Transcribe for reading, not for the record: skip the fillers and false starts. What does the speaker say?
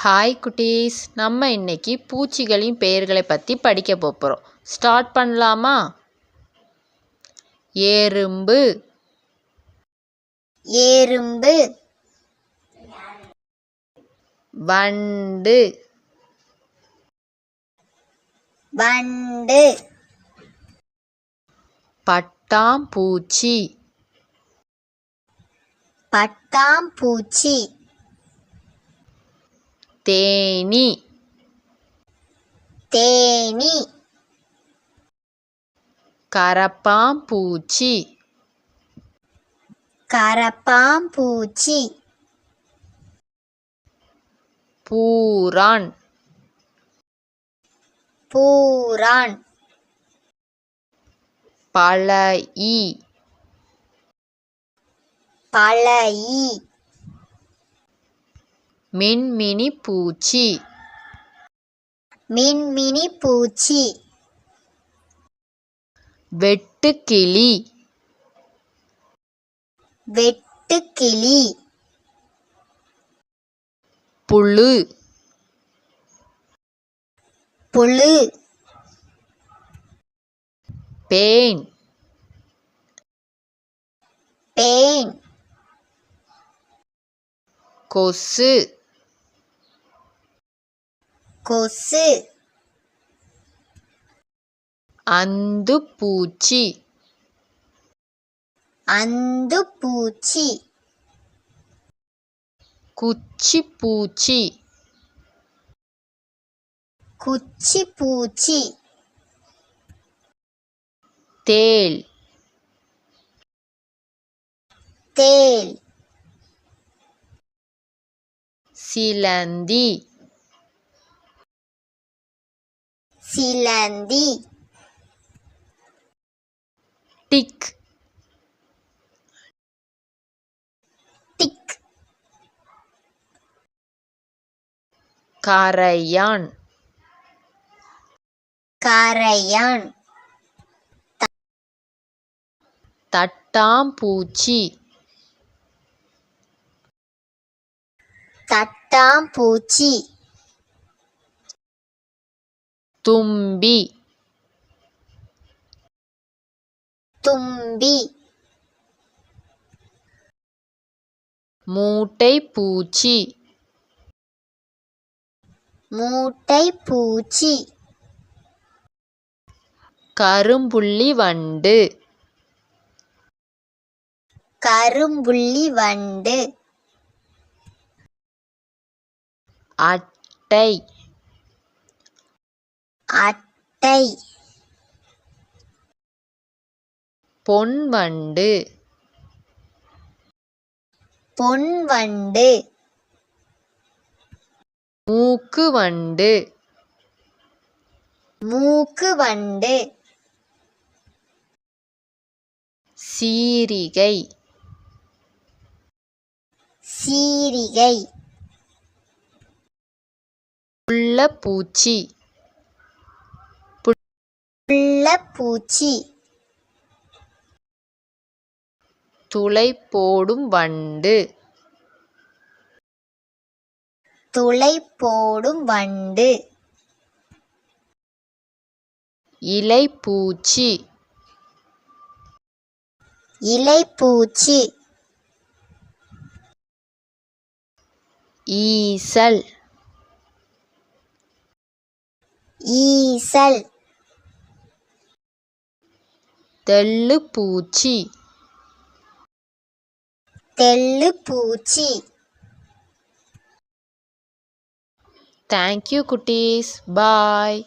Hi குட்டீஸ், நம்ம இன்னைக்கு பூச்சிகளின் பெயர்களை பற்றி படிக்க போகிறோம். ஸ்டார்ட் பண்ணலாமா? எறும்பு, எறும்பு, வண்டு, வண்டு, பட்டாம்பூச்சி, பட்டாம்பூச்சி, தேனி, தேனி, கரப்பாம்பூச்சி, கரப்பாம்பூச்சி, பூரான், பூரான், பழஇ, பழஇ, மின்மினி பூச்சி, மின்மினி பூச்சி, வெட்டுக்கிளி, வெட்டுக்கிளி, புழு, புழு, பேன், பேன், கொசு, கொசு, அந்துப்பூச்சி, அந்துப்பூச்சி, குச்சிப்பூச்சி, குச்சிப்பூச்சி, தேள், தேள், சிலந்தி, சிலந்தி, டிக், டிக், கரையான், கரையான், தட்டாம்பூச்சி, தட்டாம்பூச்சி, தும்பி, தும்பி, மூட்டைப்பூச்சி, மூட்டைப்பூச்சி, கரும்புள்ளி வண்டு, கரும்புள்ளி வண்டு, அட்டை, அட்டை, பொன்வண்டு, பொன்வண்டு, மூக்குவண்டு, மூக்குவண்டு, சீரிகை, சீரிகை, புள்ளப்பூச்சி, புள்ளப்பூச்சி, துளை போடும் வண்டு, துளை போடும் வண்டு, இலைப்பூச்சி, இலைப்பூச்சி, ஈசல், ஈசல், தெள்ளுப்பூச்சி, தெள்ளுப்பூச்சி. Thank you, குட்டீஸ். Bye.